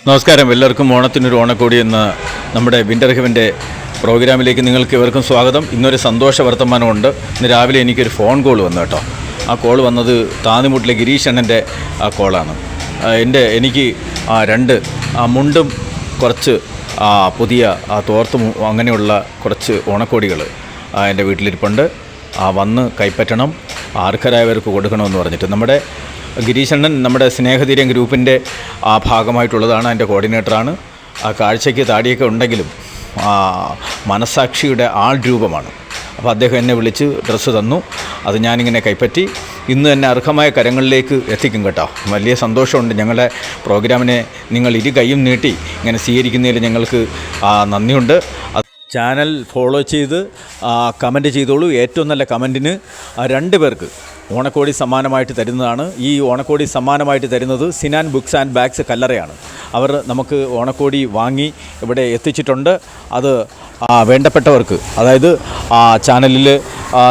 നമസ്കാരം. എല്ലാവർക്കും ഓണത്തിനൊരു ഓണക്കോടി എന്ന നമ്മുടെ വിൻ്റർ ഹെവൻ്റെ പ്രോഗ്രാമിലേക്ക് നിങ്ങൾക്ക് ഇവർക്കും സ്വാഗതം. ഇന്നൊരു സന്തോഷ വർത്തമാനമുണ്ട്. ഇന്ന് രാവിലെ എനിക്കൊരു ഫോൺ കോൾ വന്നു കേട്ടോ. ആ കോൾ വന്നത് താന്നിമുട്ടിലെ ഗിരീഷ് അണ്ണൻ്റെ ആ കോളാണ്. എനിക്ക് രണ്ട് മുണ്ടും കുറച്ച് പുതിയ തോർത്തും അങ്ങനെയുള്ള കുറച്ച് ഓണക്കോടികൾ എൻ്റെ വീട്ടിലിരിപ്പുണ്ട്. വന്ന് കൈപ്പറ്റണം, ആർക്കരായവർക്ക് കൊടുക്കണമെന്ന് പറഞ്ഞിട്ട്. നമ്മുടെ ഗിരീശണ്ണൻ നമ്മുടെ സ്നേഹധീരം ഗ്രൂപ്പിൻ്റെ ഭാഗമായിട്ടുള്ളതാണ്, അതിൻ്റെ കോർഡിനേറ്ററാണ്. ആ കാഴ്ചയ്ക്ക് താടിയൊക്കെ ഉണ്ടെങ്കിലും മനസാക്ഷിയുടെ ആൾ രൂപമാണ്. അപ്പോൾ അദ്ദേഹം എന്നെ വിളിച്ച് ഡ്രസ്സ് തന്നു. അത് ഞാനിങ്ങനെ കൈപ്പറ്റി ഇന്ന് തന്നെ അർഹമായ കരങ്ങളിലേക്ക് എത്തിക്കും കേട്ടോ. വലിയ സന്തോഷമുണ്ട്. ഞങ്ങളുടെ പ്രോഗ്രാമിനെ നിങ്ങൾ ഇരു കൈയും നീട്ടി ഇങ്ങനെ സ്വീകരിക്കുന്നതിൽ ഞങ്ങൾക്ക് നന്ദിയുണ്ട്. ചാനൽ ഫോളോ ചെയ്ത് കമൻറ്റ് ചെയ്തോളൂ. ഏറ്റവും നല്ല കമൻറ്റിന് 2 പേർക്ക് ഓണക്കോടി സമ്മാനമായിട്ട് തരുന്നതാണ്. ഈ ഓണക്കോടി സമ്മാനമായിട്ട് തരുന്നത് സിനാൻ ബുക്സ് ആൻഡ് ബാഗ്സ് കല്ലറയാണ്. അവർ നമുക്ക് ഓണക്കോടി വാങ്ങി ഇവിടെ എത്തിച്ചിട്ടുണ്ട്. അത് വേണ്ടപ്പെട്ടവർക്ക്, അതായത് ചാനലിൽ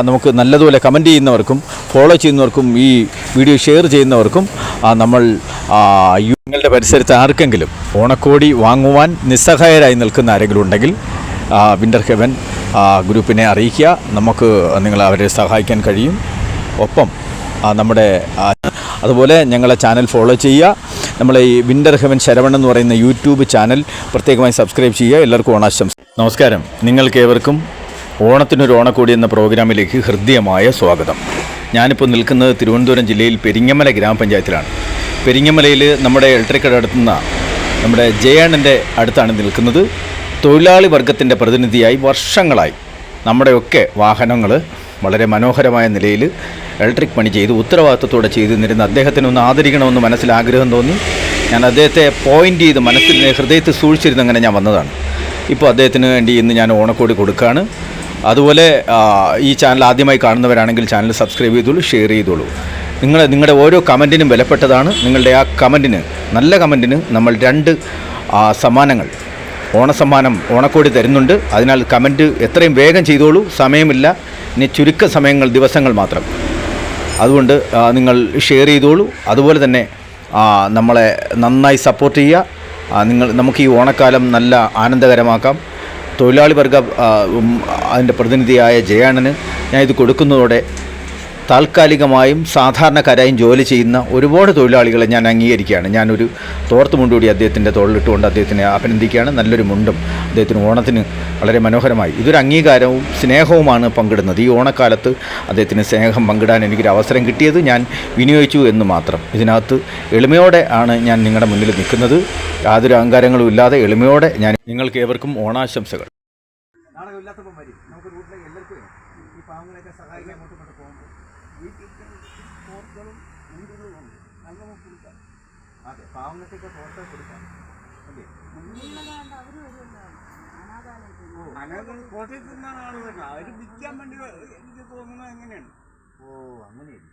നമുക്ക് നല്ലതുപോലെ കമൻറ്റ് ചെയ്യുന്നവർക്കും ഫോളോ ചെയ്യുന്നവർക്കും ഈ വീഡിയോ ഷെയർ ചെയ്യുന്നവർക്കും നമ്മൾ നിങ്ങളുടെ പരിസരത്ത് ആർക്കെങ്കിലും ഓണക്കോടി വാങ്ങുവാൻ നിസ്സഹായരായി നിൽക്കുന്ന ആരെങ്കിലും ഉണ്ടെങ്കിൽ വിൻ്റർ ഹെവൻ ഗ്രൂപ്പിനെ അറിയിക്കുക. നമുക്ക് അവരെ സഹായിക്കാൻ കഴിയും. ഒപ്പം അതുപോലെ ഞങ്ങളെ ചാനൽ ഫോളോ ചെയ്യുക. നമ്മളെ ഈ വിൻ്റർ ഹെവൻ ശരവൺ എന്ന് പറയുന്ന യൂട്യൂബ് ചാനൽ പ്രത്യേകമായി സബ്സ്ക്രൈബ് ചെയ്യുക. എല്ലാവർക്കും ഓണാശംസ. നമസ്കാരം. നിങ്ങൾക്കേവർക്കും ഓണത്തിനൊരു ഓണക്കോടി എന്ന പ്രോഗ്രാമിലേക്ക് ഹൃദ്യമായ സ്വാഗതം. ഞാനിപ്പോൾ നിൽക്കുന്നത് തിരുവനന്തപുരം ജില്ലയിൽ പെരിങ്ങമല ഗ്രാമപഞ്ചായത്തിലാണ്. പെരിങ്ങമലയിൽ നമ്മുടെ ഇലക്ട്രിക്കൽ അടുത്തുന്ന നമ്മുടെ ജയണ്ണൻ്റെ അടുത്താണ് നിൽക്കുന്നത്. തൊഴിലാളി വർഗത്തിൻ്റെ പ്രതിനിധിയായി വർഷങ്ങളായി നമ്മുടെയൊക്കെ വാഹനങ്ങൾ വളരെ മനോഹരമായ നിലയിൽ ഇലക്ട്രിക് പണി ചെയ്ത് ഉത്തരവാദിത്വത്തോടെ ചെയ്തു നിന്നിരുന്ന അദ്ദേഹത്തിനൊന്ന് ആദരിക്കണമെന്ന് മനസ്സിൽ ആഗ്രഹം തോന്നി. ഞാൻ അദ്ദേഹത്തെ പോയിൻ്റ് ചെയ്ത് ഹൃദയത്തിൽ സൂക്ഷിച്ചിരുന്ന് അങ്ങനെ ഞാൻ വന്നതാണ്. ഇപ്പോൾ അദ്ദേഹത്തിന് വേണ്ടി ഇന്ന് ഞാൻ ഓണക്കോടി കൊടുക്കുകയാണ്. അതുപോലെ ഈ ചാനൽ ആദ്യമായി കാണുന്നവരാണെങ്കിൽ ചാനൽ സബ്സ്ക്രൈബ് ചെയ്തോളൂ, ഷെയർ ചെയ്തോളൂ. നിങ്ങളുടെ ഓരോ കമൻറ്റിനും വിലപ്പെട്ടതാണ്. നിങ്ങളുടെ ആ കമൻറ്റിന്, നല്ല കമൻറ്റിന് നമ്മൾ 2 സമ്മാനങ്ങൾ, ഓണസമ്മാനം, ഓണക്കോടി തരുന്നുണ്ട്. അതിനാൽ കമൻറ്റ് എത്രയും വേഗം ചെയ്തോളൂ. സമയമില്ല, ഇനി ചുരുക്ക ദിവസങ്ങൾ മാത്രം. അതുകൊണ്ട് നിങ്ങൾ ഷെയർ ചെയ്തോളൂ. അതുപോലെ തന്നെ നമ്മളെ നന്നായി സപ്പോർട്ട് ചെയ്യുക. നമുക്ക് ഈ ഓണക്കാലം നല്ല ആനന്ദകരമാക്കാം. തൊഴിലാളി വർഗ അതിൻ്റെ പ്രതിനിധിയായ ജയാണന് ഞാൻ ഇത് കൊടുക്കുന്നതോടെ താൽക്കാലികമായും സാധാരണക്കാരായും ജോലി ചെയ്യുന്ന ഒരുപാട് തൊഴിലാളികളെ ഞാൻ അംഗീകരിക്കുകയാണ്. ഞാനൊരു തോർത്ത് മുണ്ടുകൂടി അദ്ദേഹത്തിൻ്റെ തോളിലിട്ടുകൊണ്ട് അദ്ദേഹത്തിനെ അഭിനന്ദിക്കുകയാണ്. നല്ലൊരു മുണ്ടും അദ്ദേഹത്തിന് ഓണത്തിന് വളരെ മനോഹരമായി. ഇതൊരു അംഗീകാരവും സ്നേഹവുമാണ് പങ്കിടുന്നത്. ഈ ഓണക്കാലത്ത് അദ്ദേഹത്തിന് സ്നേഹം പങ്കിടാൻ എനിക്കൊരു അവസരം കിട്ടിയത് ഞാൻ വിനിയോഗിച്ചു എന്ന് മാത്രം. ഇതിനകത്ത് എളിമയോടെ ആണ് ഞാൻ നിങ്ങളുടെ മുന്നിൽ നിൽക്കുന്നത്. യാതൊരു അഹങ്കാരങ്ങളും ഇല്ലാതെ എളിമയോടെ ഞാൻ നിങ്ങൾക്ക് ഏവർക്കും ഓണാശംസകൾ. അതെ, പാവങ്ങൾക്കൊക്കെ തോർത്ത് കൊടുക്കാം. കോട്ടയത്ത് നിന്നാണ് ആള് വരുന്നത്. അവർ വിൽക്കാൻ വേണ്ടി എനിക്ക് തോന്നുന്നത് എങ്ങനെയാണ്. ഓ, അങ്ങനെയാണ്.